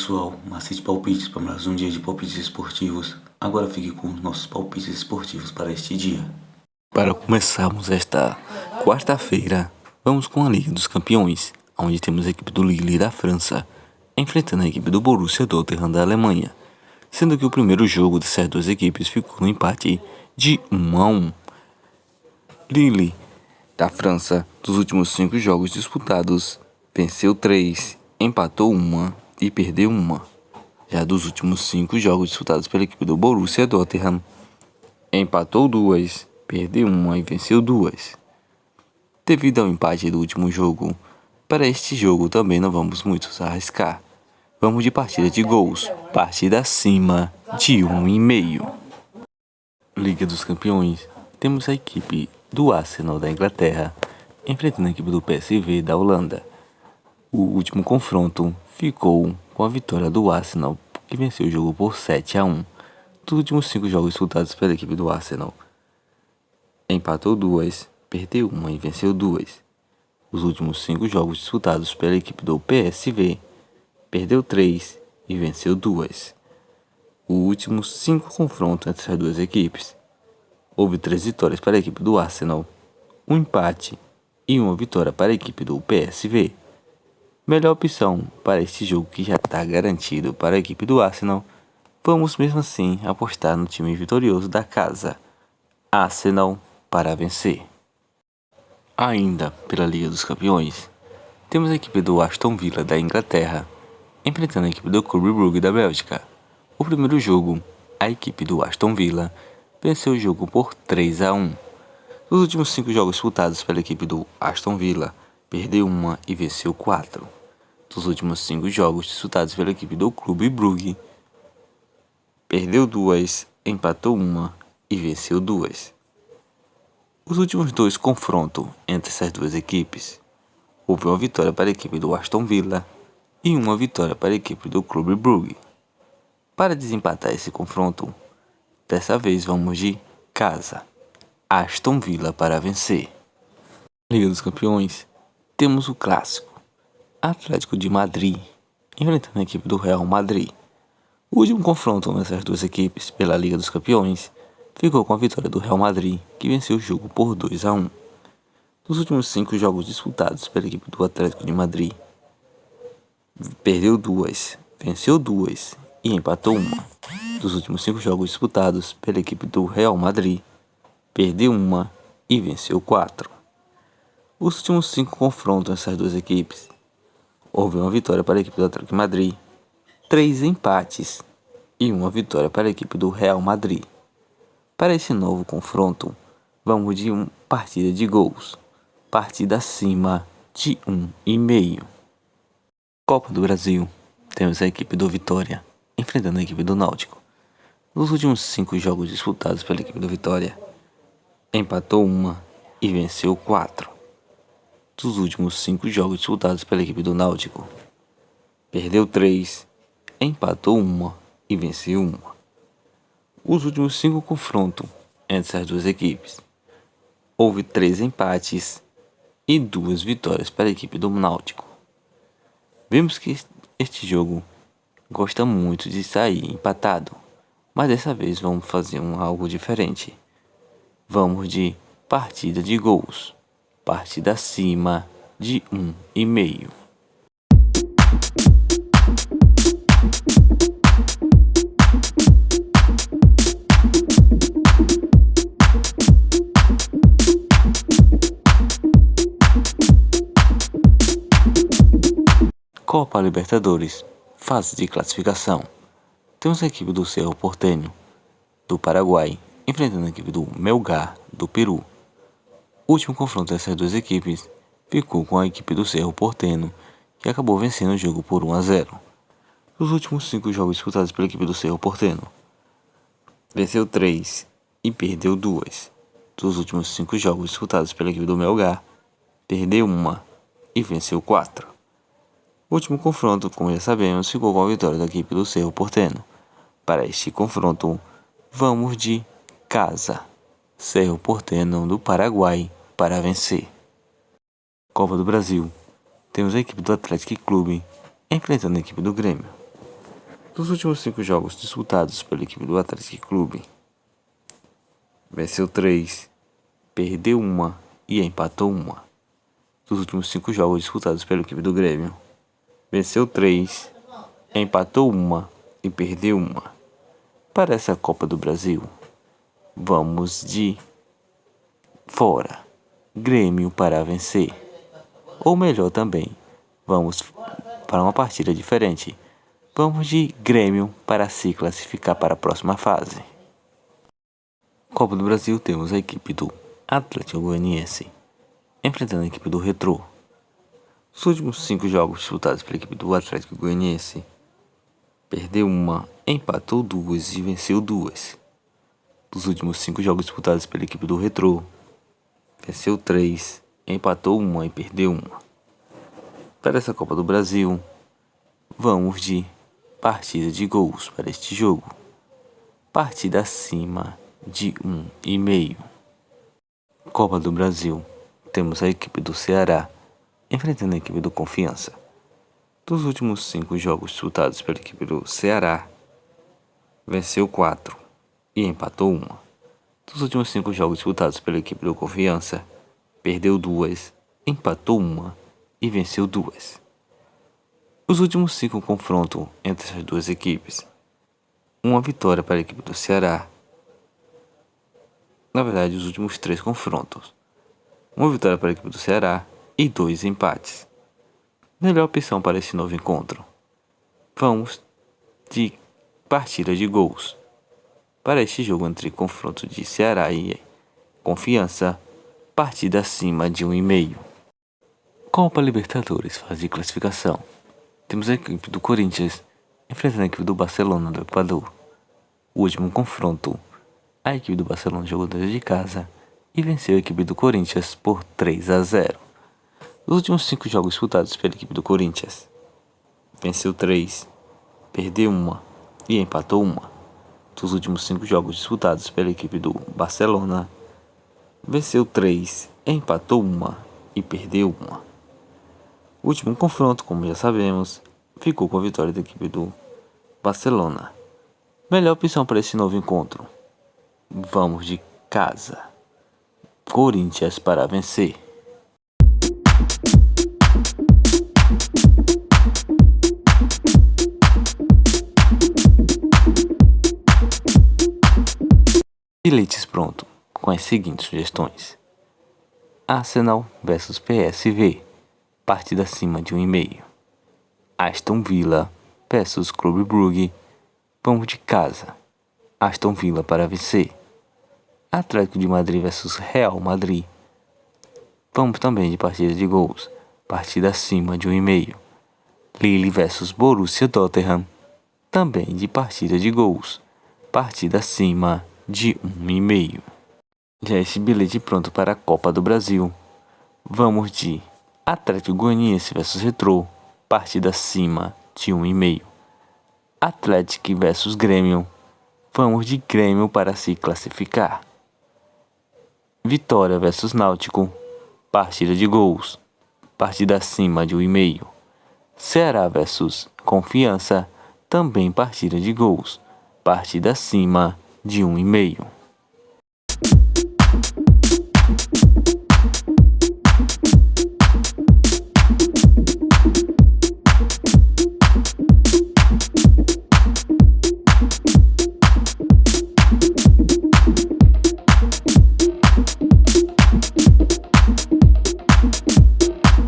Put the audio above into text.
pessoal, Macete Palpites para mais um dia de palpites esportivos. Agora fique com os nossos palpites esportivos para este dia. Para começarmos esta quarta-feira, vamos com a Liga dos Campeões, onde temos a equipe do Lille da França enfrentando a equipe do Borussia Dortmund da Alemanha, sendo que o primeiro jogo dessas duas equipes ficou no empate de 1-1. Lille da França, dos últimos 5 jogos disputados, venceu 3, empatou 1 e perdeu 1. Já dos últimos 5 jogos disputados pela equipe do Borussia Dortmund, empatou 2, perdeu 1 e venceu 2. Devido ao empate do último jogo, para este jogo também não vamos muito arriscar. Vamos de partida de gols, partida acima de 1,5. Liga dos Campeões, temos a equipe do Arsenal da Inglaterra enfrentando a equipe do PSV da Holanda. O último confronto ficou com a vitória do Arsenal, que venceu o jogo por 7-1. Dos últimos 5 jogos disputados pela equipe do Arsenal, empatou 2, perdeu 1 e venceu 2. Os últimos 5 jogos disputados pela equipe do PSV, perdeu 3 e venceu 2. Os últimos 5 confrontos entre as duas equipes, houve 3 vitórias para a equipe do Arsenal, 1 empate e 1 vitória para a equipe do PSV. Melhor opção para este jogo que já está garantido para a equipe do Arsenal, vamos mesmo assim apostar no time vitorioso da casa, Arsenal, para vencer. Ainda pela Liga dos Campeões, temos a equipe do Aston Villa da Inglaterra enfrentando a equipe do Clube Brugge da Bélgica. O primeiro jogo, a equipe do Aston Villa venceu o jogo por 3-1. Nos últimos 5 jogos disputados pela equipe do Aston Villa, perdeu 1 e venceu 4. Dos últimos 5 jogos disputados pela equipe do Clube Brugge, perdeu 2, empatou 1 e venceu 2. Os últimos 2 confrontos entre essas duas equipes, houve uma vitória para a equipe do Aston Villa e uma vitória para a equipe do Clube Brugge. Para desempatar esse confronto, dessa vez vamos de casa, Aston Villa para vencer. Liga dos Campeões, temos o clássico Atlético de Madrid enfrentando a equipe do Real Madrid. O último confronto nessas duas equipes pela Liga dos Campeões ficou com a vitória do Real Madrid, que venceu o jogo por 2-1. Nos últimos 5 jogos disputados pela equipe do Atlético de Madrid, perdeu 2, venceu 2 e empatou 1. Dos últimos 5 jogos disputados pela equipe do Real Madrid, perdeu 1 e venceu 4. Os últimos 5 confrontos nessas duas equipes, houve uma vitória para a equipe do Atlético de Madrid, 3 empates e 1 vitória para a equipe do Real Madrid. Para esse novo confronto, vamos de partida de gols, partida acima de 1,5. Copa do Brasil, temos a equipe do Vitória enfrentando a equipe do Náutico. Nos últimos 5 jogos disputados pela equipe do Vitória, empatou 1 e venceu 4. Dos últimos 5 jogos disputados pela equipe do Náutico, perdeu 3, empatou 1 e venceu 1. Os últimos 5 confrontos entre as duas equipes, houve 3 empates e 2 vitórias para a equipe do Náutico. Vemos que este jogo gosta muito de sair empatado, mas dessa vez vamos fazer algo diferente. Vamos de partida de gols, partida acima de 1,5. Copa Libertadores, fase de classificação. Temos a equipe do Cerro Porteño, do Paraguai, enfrentando a equipe do Melgar, do Peru. O último confronto dessas duas equipes ficou com a equipe do Cerro Porteño, que acabou vencendo o jogo por 1-0. Nos últimos 5 jogos disputados pela equipe do Cerro Porteño, venceu 3 e perdeu 2. Dos últimos 5 jogos disputados pela equipe do Melgar, perdeu 1 e venceu 4. O último confronto, como já sabemos, ficou com a vitória da equipe do Cerro Porteño. Para este confronto, vamos de casa, Cerro Porteño do Paraguai, para vencer. Copa do Brasil, temos a equipe do Atlético Clube enfrentando a equipe do Grêmio. Dos últimos 5 jogos disputados pela equipe do Atlético Clube, venceu 3, perdeu 1 e empatou 1. Dos últimos 5 jogos disputados pela equipe do Grêmio, venceu 3, empatou 1 e perdeu 1. Para essa Copa do Brasil, vamos de fora, Grêmio para vencer. Ou melhor também, vamos para uma partida diferente. Vamos de Grêmio para se classificar para a próxima fase. Copa do Brasil, temos a equipe do Atlético Goianiense enfrentando a equipe do Retrô. Os últimos 5 jogos disputados pela equipe do Atlético Goianiense, perdeu 1, empatou 2 e venceu 2. Dos últimos 5 jogos disputados pela equipe do Retrô, venceu 3, empatou 1 e perdeu 1. Para essa Copa do Brasil, vamos de partida de gols para este jogo. Partida acima de 1,5. Copa do Brasil, temos a equipe do Ceará enfrentando a equipe do Confiança. Dos últimos 5 jogos disputados pela equipe do Ceará, venceu 4 e empatou 1. Dos últimos 5 jogos disputados pela equipe do Confiança, perdeu 2, empatou 1 e venceu 2. Os últimos 5 confrontos entre essas duas equipes, uma vitória para a equipe do Ceará. Na verdade, os últimos 3 confrontos, uma vitória para a equipe do Ceará e 2 empates. Melhor opção para esse novo encontro, vamos de partida de gols. Para este jogo entre confronto de Ceará e Confiança, partida acima de 1,5. Copa Libertadores, fase de classificação. Temos a equipe do Corinthians enfrentando a equipe do Barcelona do Equador. O último confronto, a equipe do Barcelona jogou dentro de casa e venceu a equipe do Corinthians por 3-0. Os últimos 5 jogos disputados pela equipe do Corinthians, venceu 3, perdeu 1 e empatou 1. Dos últimos 5 jogos disputados pela equipe do Barcelona, venceu 3, empatou 1 e perdeu 1. O último confronto, como já sabemos, ficou com a vitória da equipe do Barcelona. Melhor opção para esse novo encontro, vamos de casa, Corinthians para vencer. Bilhetes pronto, com as seguintes sugestões: Arsenal vs PSV, partida acima de 1,5. Aston Villa vs Clube Brugge, vamos de casa, Aston Villa para vencer. Atlético de Madrid vs Real Madrid, vamos também de partida de gols, partida acima de 1,5. Lille vs Borussia Tottenham, também de partida de gols, partida acima de 1,5. Já esse bilhete pronto para a Copa do Brasil, vamos de Atlético Goianiense vs Retrô, partida acima de 1,5. Atlético vs Grêmio, vamos de Grêmio para se classificar. Vitória vs Náutico, partida de gols, partida acima de 1,5. Ceará vs Confiança, também partida de gols, partida acima de 1,5.